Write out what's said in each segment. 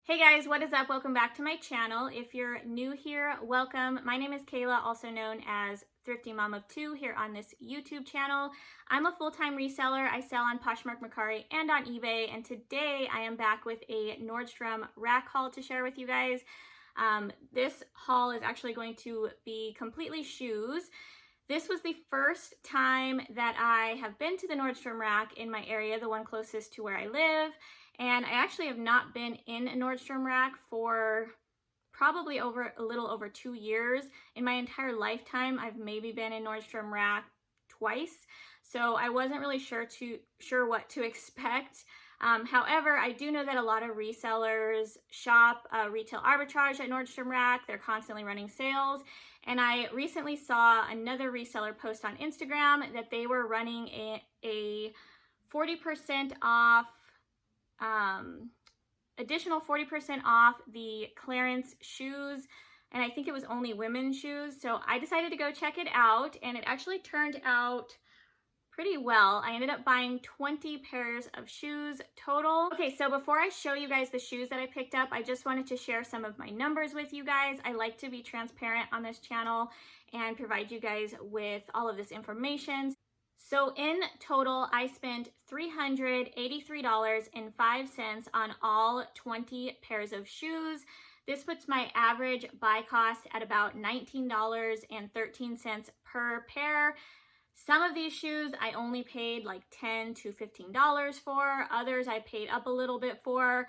Hey guys, what is up? Welcome back to my channel. If you're new here, welcome. My name is Kayla, also known as Thrifty Mom of Two here on this YouTube channel. I'm a full-time reseller. I sell on Poshmark, Mercari, and on eBay. And today I am back with a Nordstrom rack haul to share with you guys. This haul is actually going to be completely shoes. This was the first time that I have been to the Nordstrom rack in my area, the one closest to where I live. And I actually have not been in a Nordstrom rack for probably a little over 2 years. In my entire lifetime, I've maybe been in Nordstrom rack twice. So I wasn't really sure what to expect. However, I do know that a lot of resellers shop retail arbitrage at Nordstrom rack. They're constantly running sales. And I recently saw another reseller post on Instagram that they were running a 40% off, additional 40% off the clearance shoes, and I think it was only women's shoes. So I decided to go check it out, and it actually turned out pretty well. I ended up buying 20 pairs of shoes total. Okay, so before I show you guys the shoes that I picked up, I just wanted to share some of my numbers with you guys. I like to be transparent on this channel and provide you guys with all of this information. So in total, I spent $383.05 on all 20 pairs of shoes. This puts my average buy cost at about $19.13 per pair. Some of these shoes I only paid like $10 to $15 for. Others I paid up a little bit for.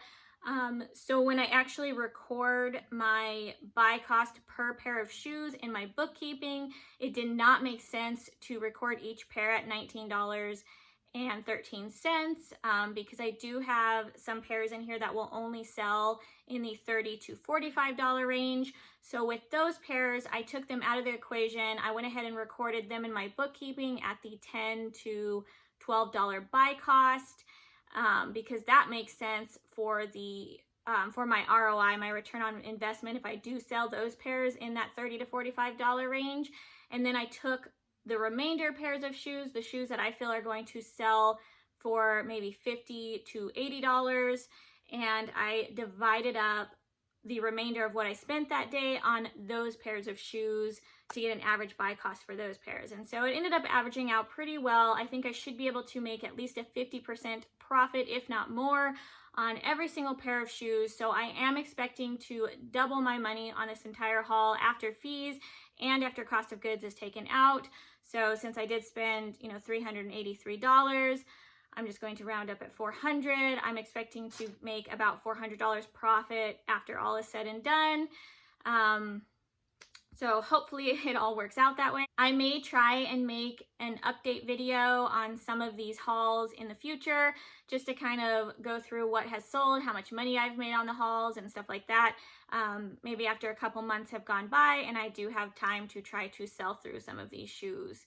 So when I actually record my buy cost per pair of shoes in my bookkeeping, it did not make sense to record each pair at $19.13 because I do have some pairs in here that will only sell in the $30 to $45 range. So with those pairs, I took them out of the equation. I went ahead and recorded them in my bookkeeping at the $10 to $12 buy cost. Because that makes sense for my ROI, my return on investment, if I do sell those pairs in that $30 to $45 range. And then I took the remainder pairs of shoes, the shoes that I feel are going to sell for maybe $50 to $80, and I divided up the remainder of what I spent that day on those pairs of shoes to get an average buy cost for those pairs. And so it ended up averaging out pretty well. I think I should be able to make at least a 50% profit, if not more, on every single pair of shoes. So I am expecting to double my money on this entire haul after fees and after cost of goods is taken out. So since I did spend, $383, I'm just going to round up at $400. I'm expecting to make about $400 profit after all is said and done. So hopefully it all works out that way. I may try and make an update video on some of these hauls in the future, just to kind of go through what has sold, how much money I've made on the hauls and stuff like that. Maybe after a couple months have gone by and I do have time to try to sell through some of these shoes.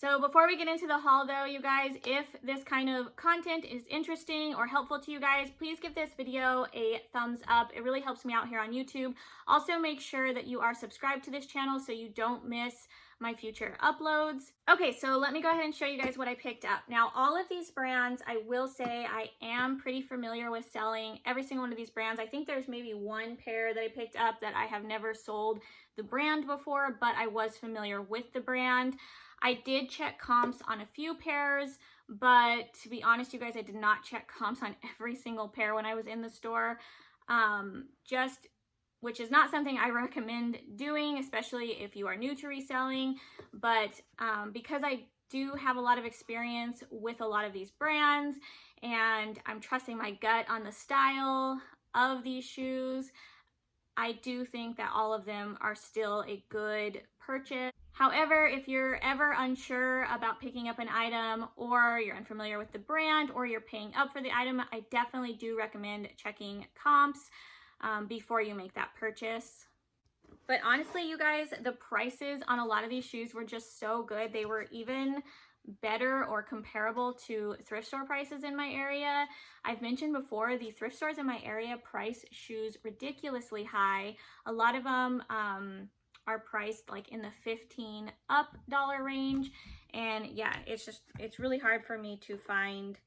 So before we get into the haul though, you guys, if this kind of content is interesting or helpful to you guys, please give this video a thumbs up. It really helps me out here on YouTube. Also make sure that you are subscribed to this channel so you don't miss my future uploads. Okay, so let me go ahead and show you guys what I picked up. Now, all of these brands, I will say I am pretty familiar with selling every single one of these brands. I think there's maybe one pair that I picked up that I have never sold the brand before, but I was familiar with the brand. I did check comps on a few pairs, but to be honest, you guys, I did not check comps on every single pair when I was in the store, which is not something I recommend doing, especially if you are new to reselling. But because I do have a lot of experience with a lot of these brands, and I'm trusting my gut on the style of these shoes, I do think that all of them are still a good purchase. However, if you're ever unsure about picking up an item, or you're unfamiliar with the brand, or you're paying up for the item, I definitely do recommend checking comps before you make that purchase. But honestly, you guys, the prices on a lot of these shoes were just so good. They were even better or comparable to thrift store prices in my area. I've mentioned before, the thrift stores in my area price shoes ridiculously high. A lot of them are priced like in the $15 up range, and yeah, it's really hard for me to find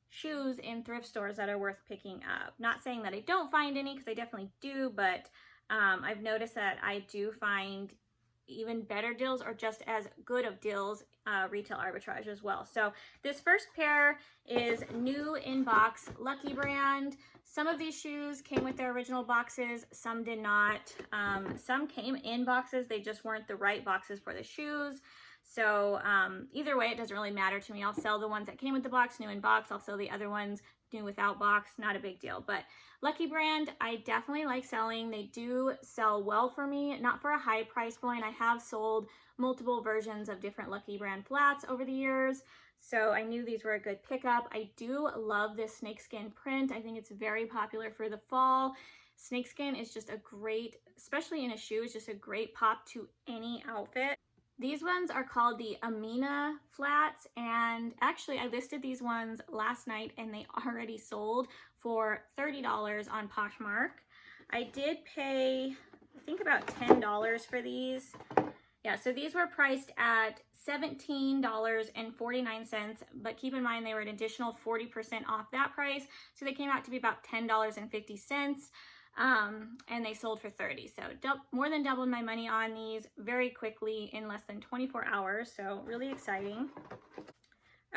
shoes in thrift stores that are worth picking up. Not saying that I don't find any, because I definitely do, but I've noticed that I do find even better deals or just as good of deals retail arbitrage as well. So this first pair is new in box, Lucky brand. Some of these shoes came with their original boxes, some did not. Some came in boxes, they just weren't the right boxes for the shoes. So either way, it doesn't really matter to me. I'll sell the ones that came with the box, new in box. I'll sell the other ones new without box, not a big deal. But Lucky brand, I definitely like selling. They do sell well for me, not for a high price point. I have sold multiple versions of different Lucky brand flats over the years, so I knew these were a good pickup. I do love this snakeskin print. I think it's very popular for the fall. Snakeskin is just a great, especially in a shoe, it's just a great pop to any outfit. These ones are called the Amina flats, and actually I listed these ones last night and they already sold for $30 on Poshmark. I did pay, I think, about $10 for these. Yeah, so these were priced at $17.49, but keep in mind they were an additional 40% off that price, so they came out to be about $10.50. And they sold for $30. So more than doubled my money on these very quickly in less than 24 hours. So really exciting.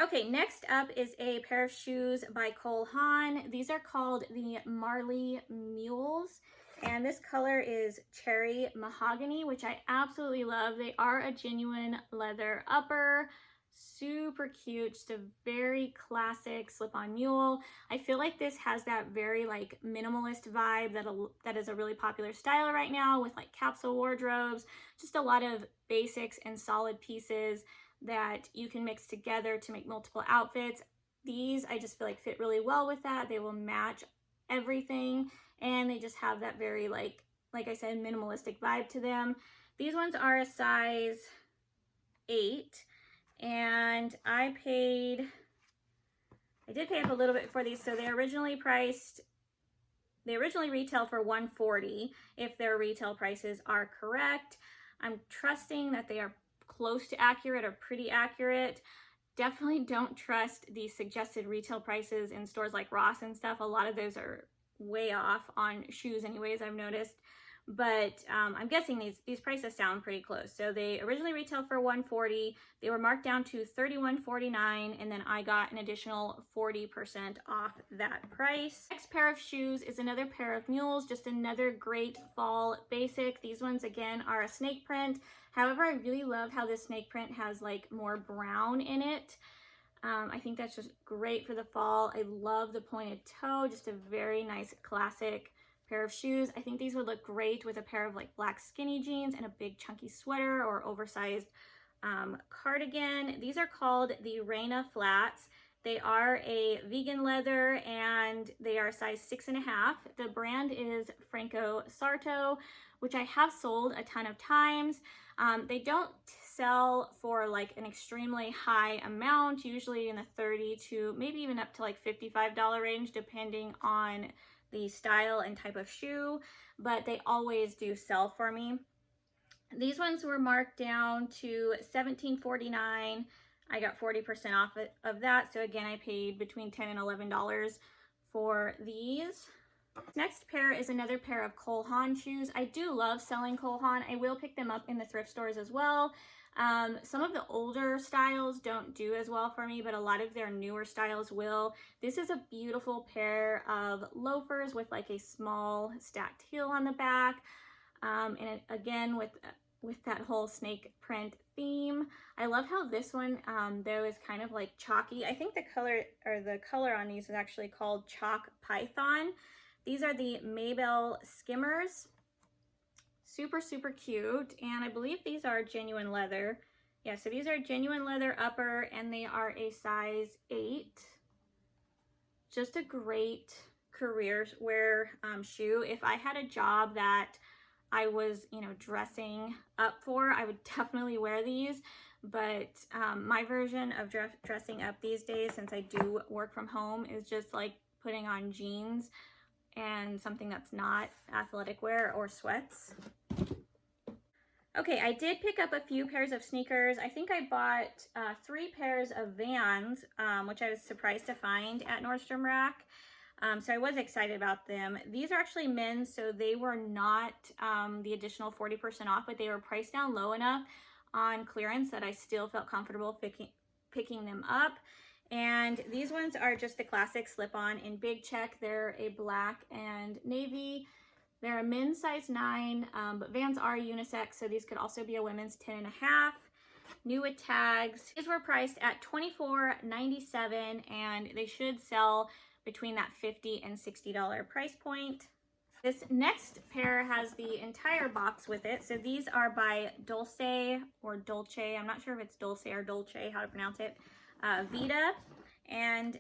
Okay, next up is a pair of shoes by Haan. These are called the Marley Mules. And this color is cherry mahogany, which I absolutely love. They are a genuine leather upper. Super cute, just a very classic slip-on mule. I feel like this has that very like minimalist vibe that is a really popular style right now, with like capsule wardrobes, just a lot of basics and solid pieces that you can mix together to make multiple outfits. These I just feel like fit really well with that. They will match everything, and they just have that very like I said, minimalistic vibe to them. These ones are a size 8. And I did pay up a little bit for these. So they originally retail for $140 if their retail prices are correct. I'm trusting that they are close to accurate or pretty accurate. Definitely don't trust the suggested retail prices in stores like Ross and stuff. A lot of those are way off on shoes anyways, I've noticed. But I'm guessing these prices sound pretty close. So they originally retailed for $140. They were marked down to $31.49, and then I got an additional 40% off that price. Next pair of shoes is another pair of mules, just another great fall basic. These ones again are a snake print. However, I really love how this snake print has like more brown in it. I think that's just great for the fall. I love the pointed toe, just a very nice classic pair of shoes. I think these would look great with a pair of like black skinny jeans and a big chunky sweater or oversized cardigan. These are called the Reina flats. They are a vegan leather and they are size 6.5. The brand is Franco Sarto, which I have sold a ton of times. They don't sell for like an extremely high amount, usually in the $30 to maybe even up to like $55 range, depending on the style and type of shoe, but they always do sell for me. These ones were marked down to $17.49. I got 40% off of that. So again, I paid between $10 and $11 for these. Next pair is another pair of Haan shoes. I do love selling Haan. I will pick them up in the thrift stores as well. Some of the older styles don't do as well for me, but a lot of their newer styles will. This is a beautiful pair of loafers with like a small stacked heel on the back. And again, with that whole snake print theme. I love how this one, though, is kind of like chalky. I think the color on these is actually called Chalk Python. These are the Maybell Skimmers. Super, super cute. And I believe these are genuine leather. Yeah, so these are genuine leather upper and they are a size 8. Just a great career wear shoe. If I had a job that I was, dressing up for, I would definitely wear these. But my version of dressing up these days, since I do work from home, is just like putting on jeans and something that's not athletic wear or sweats. Okay, I did pick up a few pairs of sneakers. I think I bought 3 pairs of Vans, which I was surprised to find at Nordstrom Rack. So I was excited about them. These are actually men's, so they were not the additional 40% off, but they were priced down low enough on clearance that I still felt comfortable picking them up. And these ones are just the classic slip-on in big check. They're a black and navy. They're a men's size 9, but Vans are unisex, so these could also be a women's 10.5. New with tags. These were priced at $24.97, and they should sell between that $50 and $60 price point. This next pair has the entire box with it. So these are by Dulce or Dolce. I'm not sure if it's Dulce or Dolce, how to pronounce it. Vita. And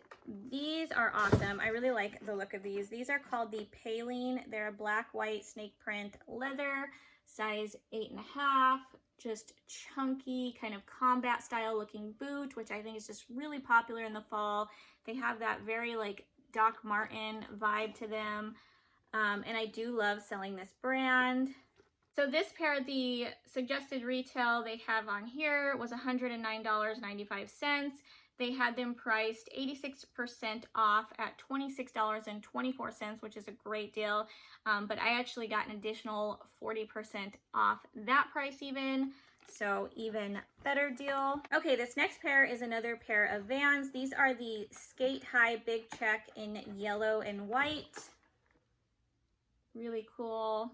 these are awesome. I really like the look of these. These are called the Paline. They're a black, white, snake print leather, size 8.5. Just chunky, kind of combat style looking boot, which I think is just really popular in the fall. They have that very like Doc Marten vibe to them. And I do love selling this brand. So this pair, the suggested retail they have on here was $109.95. They had them priced 86% off at $26.24, which is a great deal. But I actually got an additional 40% off that price even. So even better deal. Okay, this next pair is another pair of Vans. These are the Skate High Big Check in yellow and white. Really cool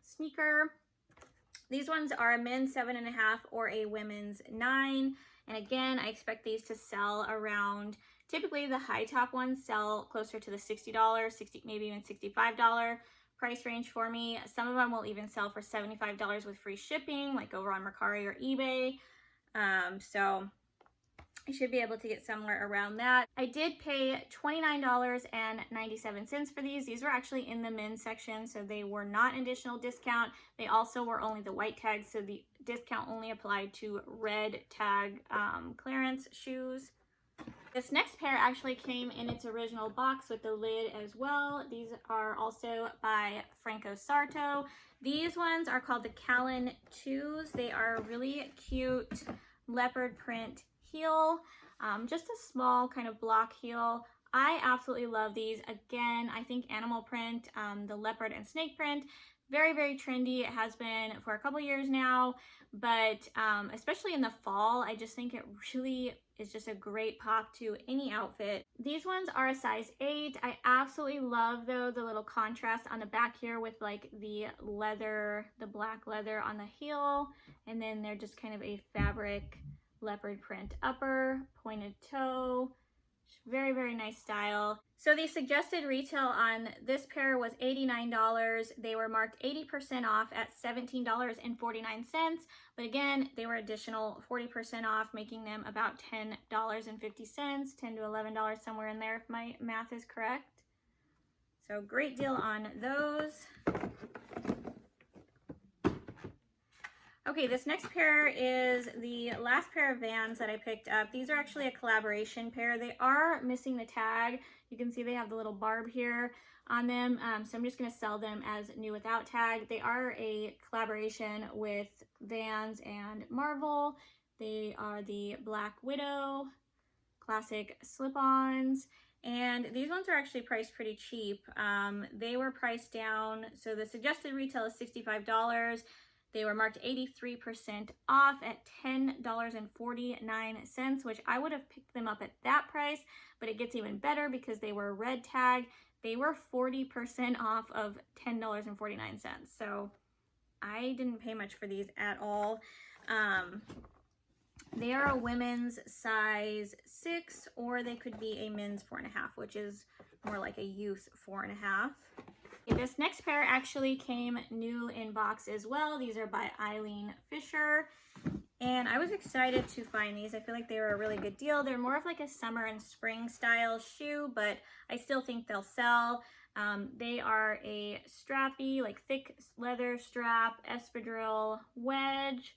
sneaker. These ones are a men's 7.5 or a women's 9. And again, I expect these to sell around, typically the high top ones sell closer to the $60, maybe even $65 price range for me. Some of them will even sell for $75 with free shipping, like over on Mercari or eBay. So I should be able to get somewhere around that. I did pay $29.97 for these. These were actually in the men's section, so they were not an additional discount. They also were only the white tags, so the discount only applied to red tag clearance shoes. This next pair actually came in its original box with the lid as well. These are also by Franco Sarto. These ones are called the Callan 2s. They are really cute leopard print heel, just a small kind of block heel. I absolutely love these. Again, I think animal print, the leopard and snake print, very, very trendy. It has been for a couple years now, but especially in the fall, I just think it really is just a great pop to any outfit. These ones are a size 8. I absolutely love though the little contrast on the back here with like the leather, the black leather on the heel, and then they're just kind of a fabric leopard print upper, pointed toe. Very, very nice style. So the suggested retail on this pair was $89. They were marked 80% off at $17.49. But again, they were additional 40% off, making them about $10.50, $10 to $11 somewhere in there if my math is correct. So great deal on those. Okay, this next pair is the last pair of Vans that I picked up. These are actually a collaboration pair. They are missing the tag. You can see they have the little barb here on them. So I'm just going to sell them as new without tag. They are a collaboration with Vans and Marvel. They are the Black Widow classic slip-ons. And these ones are actually priced pretty cheap. They were priced down. So the suggested retail is $65. They were marked 83% off at $10.49, which I would have picked them up at that price, but it gets even better because they were red tag. They were 40% off of $10.49. So I didn't pay much for these at all. They are a women's size 6, or they could be a men's 4.5, which is more like a youth 4.5. This next pair actually came new in box as well. These are by Eileen Fisher, and I was excited to find these. I feel like they were a really good deal. They're more of like a summer and spring style shoe, but I still think they'll sell. They are a strappy, like thick leather strap, espadrille wedge,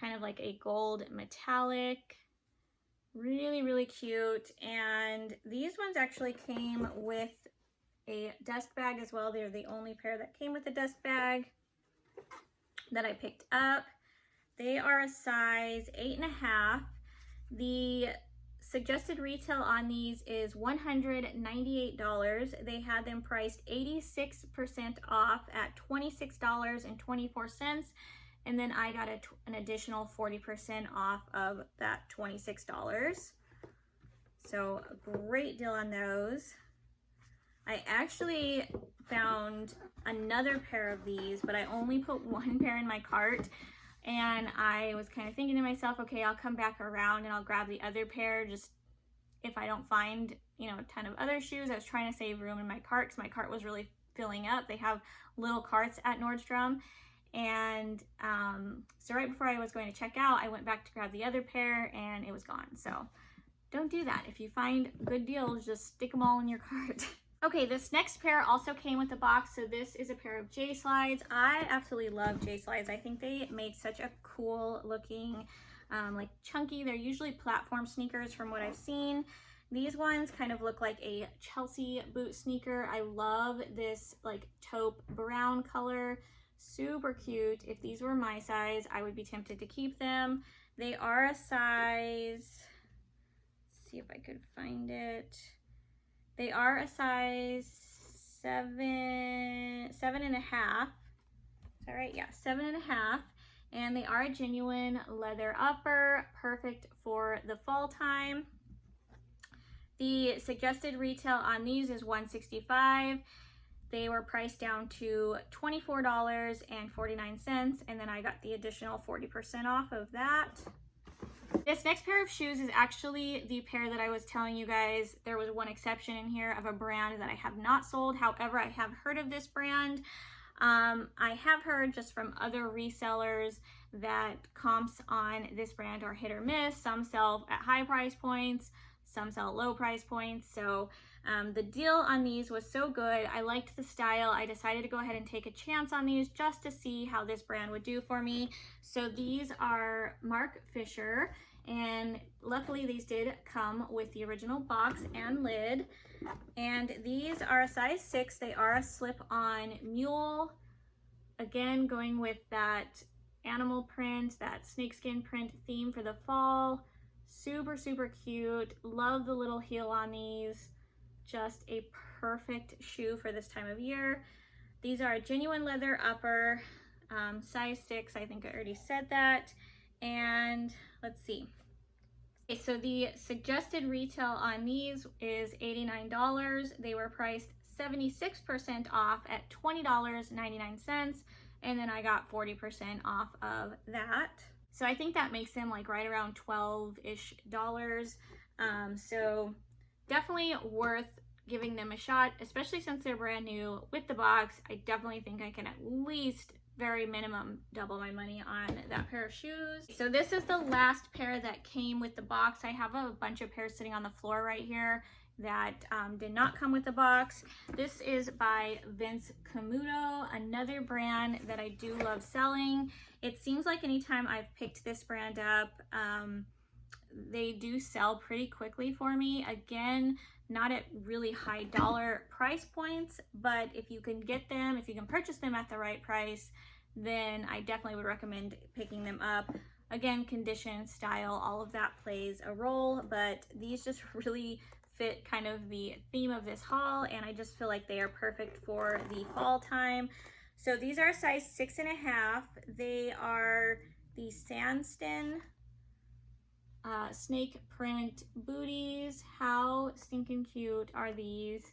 kind of like a gold metallic. Really, really cute. And these ones actually came with a dust bag as well. They're the only pair that came with a dust bag. that I picked up. They are a size 8.5. The suggested retail on these is $198. They had them priced 86% off at $26.24. And then I got an additional 40% off of that $26. So a great deal on those. I actually found another pair of these, but I only put one pair in my cart. And I was kind of thinking to myself, okay, I'll come back around and I'll grab the other pair just if I don't find, you know, a ton of other shoes. I was trying to save room in my cart because my cart was really filling up. They have little carts at Nordstrom. And so right before I was going to check out, I went back to grab the other pair and it was gone. So don't do that. If you find good deals, just stick them all in your cart. Okay, this next pair also came with the box. So this is a pair of J slides. I absolutely love J slides. I think they make such a cool looking, like chunky. They're usually platform sneakers from what I've seen. These ones kind of look like a Chelsea boot sneaker. I love this like taupe brown color. Super cute. If these were my size, I would be tempted to keep them. They are a size, let's see if I could find it. They are a size 7.5. Is that right? Yeah, 7.5. And they are a genuine leather upper, perfect for the fall time. The suggested retail on these is $165. They were priced down to $24.49, and then I got the additional 40% off of that. This next pair of shoes is actually the pair that I was telling you guys. There was one exception in here of a brand that I have not sold. However, I have heard of this brand. I have heard just from other resellers that comps on this brand are hit or miss. Some sell at high price points, some sell at low price points. So the deal on these was so good. I liked the style. I decided to go ahead and take a chance on these just to see how this brand would do for me. So these are Marc Fisher, and luckily these did come with the original box and lid. And these are a size 6. They are a slip-on mule. Again, going with that animal print, that snakeskin print theme for the fall. Super, super cute. Love the little heel on these. Just a perfect shoe for this time of year. These are a genuine leather upper, size 6. I think I already said that. And let's see. Okay, so the suggested retail on these is $89. They were priced 76% off at $20.99. And then I got 40% off of that. So I think that makes them like right around $12-ish. So definitely worth giving them a shot, especially since they're brand new with the box. I definitely think I can at least very minimum double my money on that pair of shoes. So this is the last pair that came with the box. I have a bunch of pairs sitting on the floor right here that did not come with the box. This is by Camuto, another brand that I do love selling. It seems like anytime I've picked this brand up, they do sell pretty quickly for me. Again, not at really high dollar price points, but if you can get them, if you can purchase them at the right price, then I definitely would recommend picking them up. Again, condition, style, all of that plays a role, but these just really fit kind of the theme of this haul, and I just feel like they are perfect for the fall time. So these are size 6.5. They are the Sandston snake print booties. How stinking cute are these?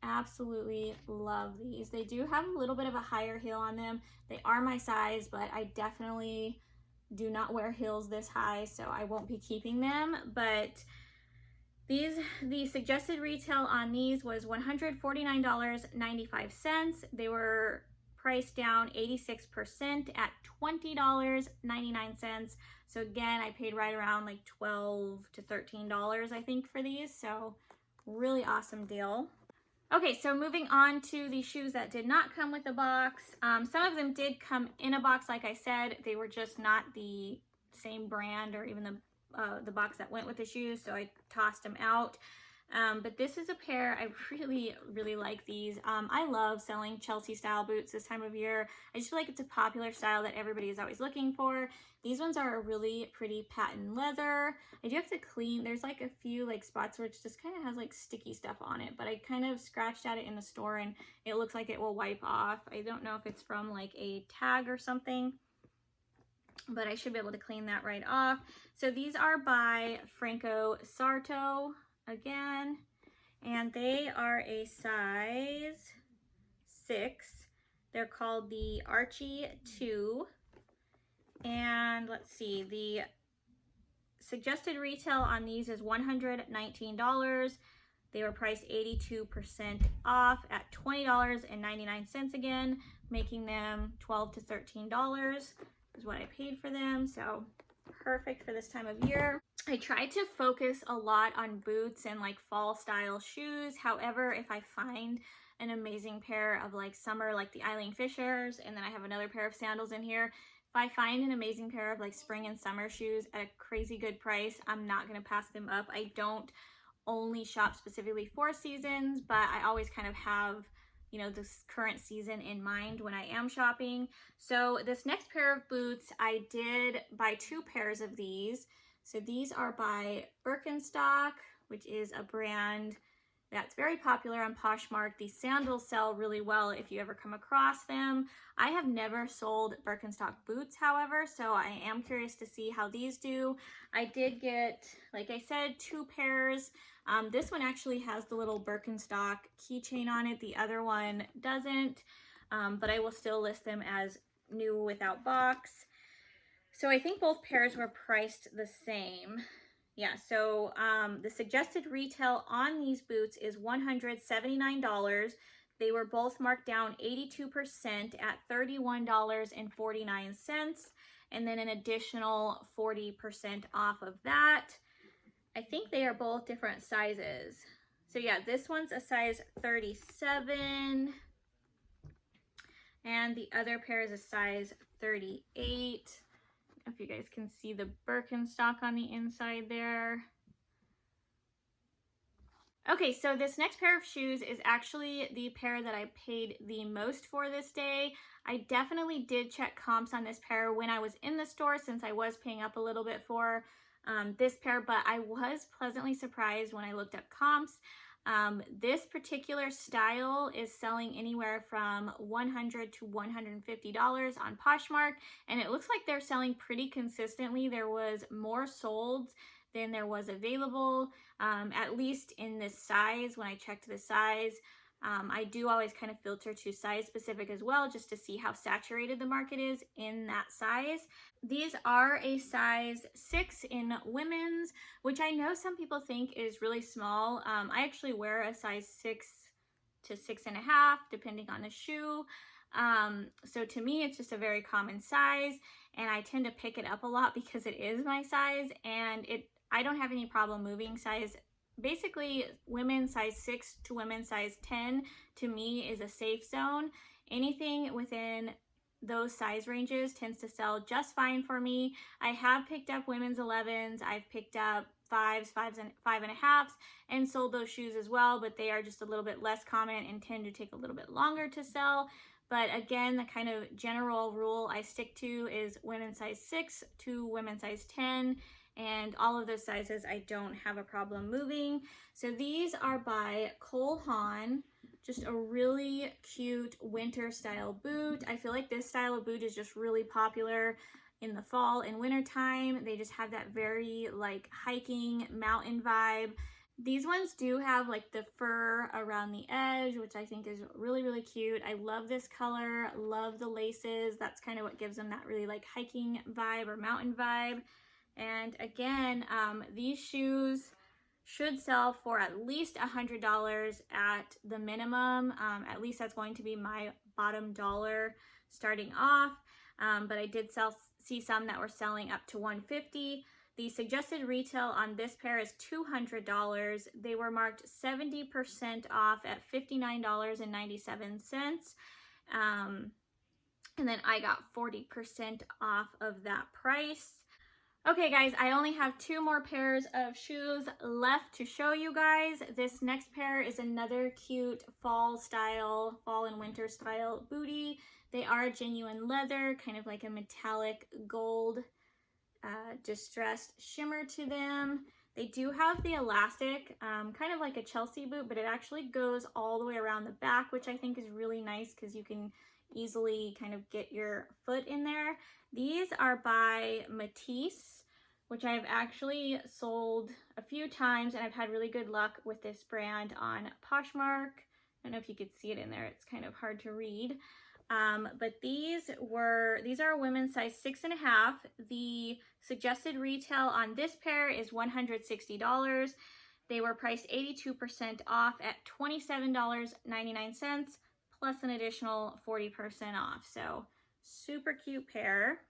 Absolutely love these. They do have a little bit of a higher heel on them. They are my size, but I definitely do not wear heels this high, so I won't be keeping them. But the suggested retail on these was $149.95. They were priced down 86% at $20.99. So again, I paid right around like $12 to $13, I think, for these. So really awesome deal. Okay, so moving on to the shoes that did not come with a box. Some of them did come in a box, like I said. They were just not the same brand or even the box that went with the shoes, so I tossed them out. But this is a pair, I really like these. I love selling Chelsea style boots this time of year. I just feel like it's a popular style that everybody is always looking for. These ones are a really pretty patent leather. I do have to clean, there's like a few like spots where it just kind of has like sticky stuff on it, but I kind of scratched at it in the store and it looks like it will wipe off. I don't know if it's from like a tag or something, but I should be able to clean that right off. So these are by Franco Sarto again, and they are a size 6. They're called the Archie 2, and let's see, the suggested retail on these is $119. They were priced 82% off at $20.99 again, making them $12 to $13 is what I paid for them. So perfect for this time of year. I try to focus a lot on boots and like fall style shoes. However, if I find an amazing pair of like summer, like the Eileen Fishers, and then I have another pair of sandals in here, if I find an amazing pair of like spring and summer shoes at a crazy good price, I'm not going to pass them up. I don't only shop specifically for seasons, but I always kind of have, you know, this current season in mind when I am shopping. So this next pair of boots, I did buy 2 pairs of these. So these are by Birkenstock, which is a brand that's very popular on Poshmark. These sandals sell really well if you ever come across them. I have never sold Birkenstock boots, however, so I am curious to see how these do. I did get, like I said, 2 pairs. This one actually has the little Birkenstock keychain on it. The other one doesn't, but I will still list them as new without box. So I think both pairs were priced the same. Yeah, so the suggested retail on these boots is $179. They were both marked down 82% at $31.49, and then an additional 40% off of that. I think they are both different sizes. So yeah, this one's a size 37, and the other pair is a size 38. If you guys can see the Birkenstock on the inside there. Okay, so this next pair of shoes is actually the pair that I paid the most for this day. I definitely did check comps on this pair when I was in the store, since I was paying up a little bit for this pair, but I was pleasantly surprised when I looked up comps. This particular style is selling anywhere from $100 to $150 on Poshmark, and it looks like they're selling pretty consistently. There was more sold than there was available, at least in this size. When I checked the size, I do always kind of filter to size specific as well, just to see how saturated the market is in that size. These are a size 6 in women's, which I know some people think is really small. I actually wear a size 6 to 6.5, depending on the shoe. So to me, it's just a very common size, and I tend to pick it up a lot because it is my size, and I don't have any problem moving size. Basically, women's size 6 to women's size 10 to me is a safe zone. Anything within those size ranges tends to sell just fine for me. I have picked up women's 11s, I've picked up 5s, 5.5s, and sold those shoes as well, but they are just a little bit less common and tend to take a little bit longer to sell. But again, the kind of general rule I stick to is women's size 6 to women's size 10, and all of those sizes I don't have a problem moving. So these are by Haan. Just a really cute winter style boot. I feel like this style of boot is just really popular in the fall and winter time. They just have that very like hiking mountain vibe. These ones do have like the fur around the edge, which I think is really cute. I love this color, love the laces. That's kind of what gives them that really like hiking vibe or mountain vibe. And again, these shoes should sell for at least $100 at the minimum. At least that's going to be my bottom dollar starting off. But I did see some that were selling up to $150. The suggested retail on this pair is $200. They were marked 70% off at $59.97. And then I got 40% off of that price. Okay guys, I only have 2 more pairs of shoes left to show you guys. This next pair is another cute fall and winter style bootie. They are genuine leather, kind of like a metallic gold distressed shimmer to them. They do have the elastic, kind of like a Chelsea boot, but it actually goes all the way around the back, which I think is really nice because you can easily kind of get your foot in there. These are by Matisse, which I've actually sold a few times, and I've had really good luck with this brand on Poshmark. I don't know if you could see it in there. It's kind of hard to read. But these are women's size 6.5. The suggested retail on this pair is $160. They were priced 82% off at $27.99 plus an additional 40% off. So super cute pair.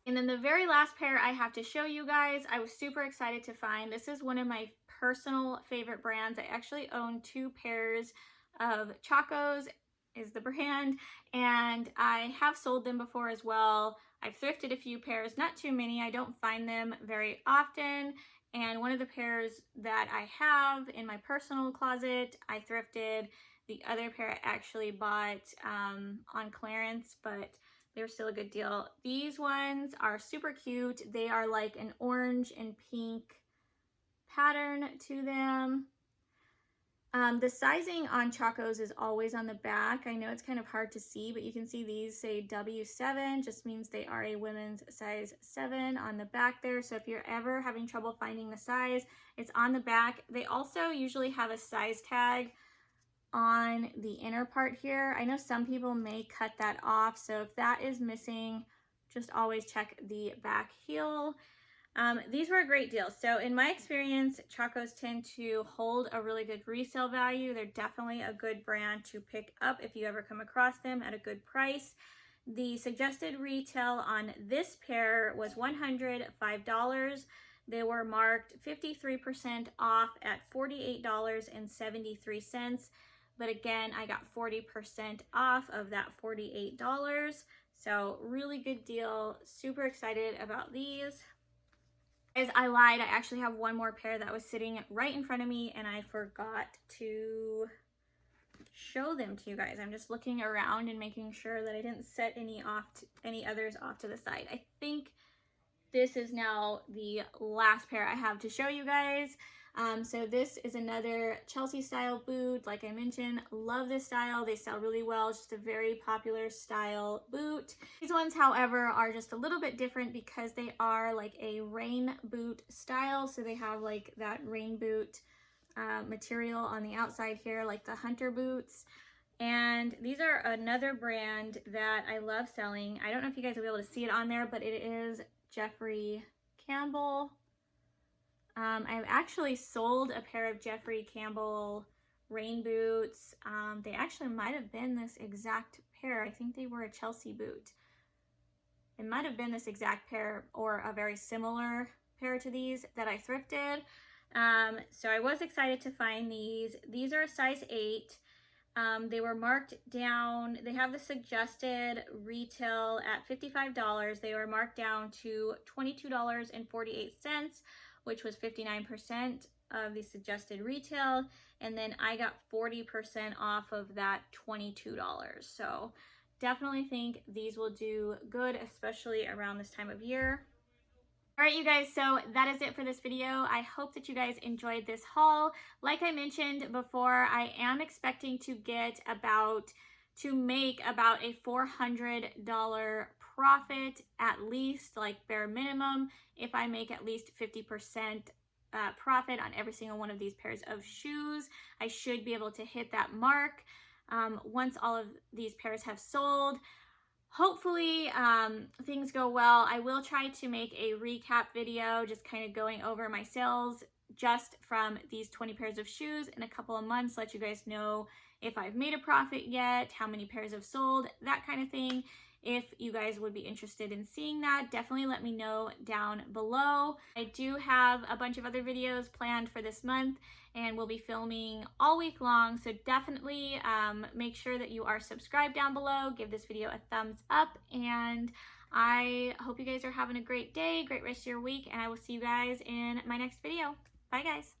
And then the very last pair I have to show you guys, I was super excited to find. This is one of my personal favorite brands. I actually own 2 pairs of Chacos is the brand, and I have sold them before as well. I've thrifted a few pairs, not too many. I don't find them very often, and one of the pairs that I have in my personal closet, I thrifted. The other pair I actually bought on clearance, but they're still a good deal. These ones are super cute. They are like an orange and pink pattern to them. The sizing on Chacos is always on the back. I know it's kind of hard to see, but you can see these say W7, just means they are a women's size 7 on the back there. So if you're ever having trouble finding the size, it's on the back. They also usually have a size tag on the inner part here. I know some people may cut that off, so if that is missing, just always check the back heel. These were a great deal. So in my experience, Chacos tend to hold a really good resale value. They're definitely a good brand to pick up if you ever come across them at a good price. The suggested retail on this pair was $105. They were marked 53% off at $48.73. But again, I got 40% off of that $48. So really good deal. Super excited about these. As I lied, I actually have one more pair that was sitting right in front of me and I forgot to show them to you guys. I'm just looking around and making sure that I didn't set any others off to the side. I think this is now the last pair I have to show you guys. So this is another Chelsea style boot. Like I mentioned, love this style. They sell really well. It's just a very popular style boot. These ones, however, are just a little bit different because they are like a rain boot style. So they have like that rain boot material on the outside here, like the hunter boots. And these are another brand that I love selling. I don't know if you guys will be able to see it on there, but it is Jeffrey Campbell. I've actually sold a pair of Jeffrey Campbell rain boots. They actually might have been this exact pair. I think they were a Chelsea boot. It might have been this exact pair or a very similar pair to these that I thrifted. So I was excited to find these. These are a size 8. They were marked down. They have the suggested retail at $55. They were marked down to $22.48, which was 59% of the suggested retail. And then I got 40% off of that $22. So definitely think these will do good, especially around this time of year. All right, you guys, so that is it for this video. I hope that you guys enjoyed this haul. Like I mentioned before, I am expecting to make about a $400 profit at least, like bare minimum, if I make at least 50% profit on every single one of these pairs of shoes. I should be able to hit that mark once all of these pairs have sold. Hopefully things go well. I will try to make a recap video just kind of going over my sales just from these 20 pairs of shoes in a couple of months, let you guys know if I've made a profit yet, how many pairs have sold, that kind of thing. If you guys would be interested in seeing that, definitely let me know down below. I do have a bunch of other videos planned for this month and we'll be filming all week long, so definitely make sure that you are subscribed down below, give this video a thumbs up, and I hope you guys are having a great day, great rest of your week, and I will see you guys in my next video. Bye guys.